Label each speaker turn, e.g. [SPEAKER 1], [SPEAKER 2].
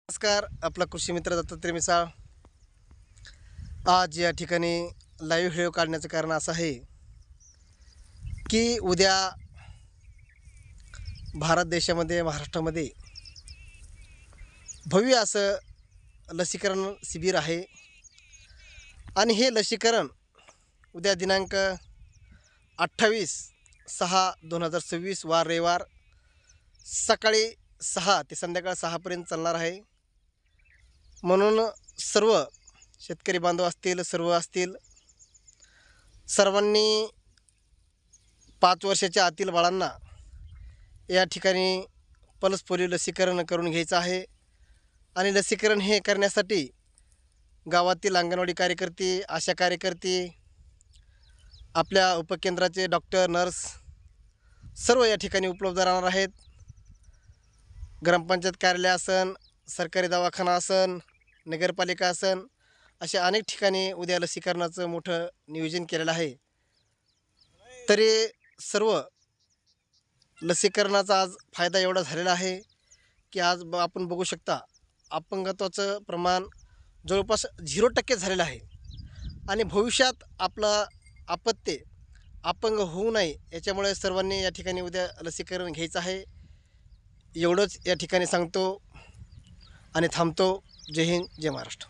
[SPEAKER 1] नमस्कार. आपला कृषी मित्र दत्तात्रय मिसाळ. आज या ठिकाणी लाईव्ह व्हिडिओ काढण्याचं कारण असं आहे की उद्या भारत देशामध्ये, महाराष्ट्रामध्ये भव्य असं लसीकरण शिबिर आहे. आणि हे लसीकरण उद्या दिनांक 28/6/2026 वार रविवार सकाळी 6 ते संध्याकाळ 6पर्यंत चालणार आहे. म्हणून सर्व शेतकरी बांधव असतील, सर्व असतील, सर्वांनी 5 वर्षाच्या आतील बाळांना या ठिकाणी पल्स पोलिओ लसीकरण करून घ्यायचं आहे. आणि लसीकरण हे करण्यासाठी गावातील अंगणवाडी कार्यकर्ते, आशा कार्यकर्ते, आपल्या उपकेंद्राचे डॉक्टर, नर्स सर्व या ठिकाणी उपलब्ध राहणार आहेत. ग्रामपंचायत कार्यालय असन, सरकारी दवाखाना असन, नगरपालिका असन, अशा अनेक ठिकाणी उद्या लसीकरणाचं मोठं नियोजन केलेलं आहे. तरी सर्व लसीकरणाचा आज फायदा एवढा झालेला आहे की आज आपण बघू शकता अपंगत्वाचं प्रमाण जवळपास 0% झालेलं आहे. आणि भविष्यात आपलं अपत्य अपंग होऊ नये याच्यामुळे सर्वांनी या ठिकाणी उद्या लसीकरण घ्यायचं आहे. एवढंच या ठिकाणी सांगतो आणि थांबतो. जय हिंद, जय महाराष्ट्र.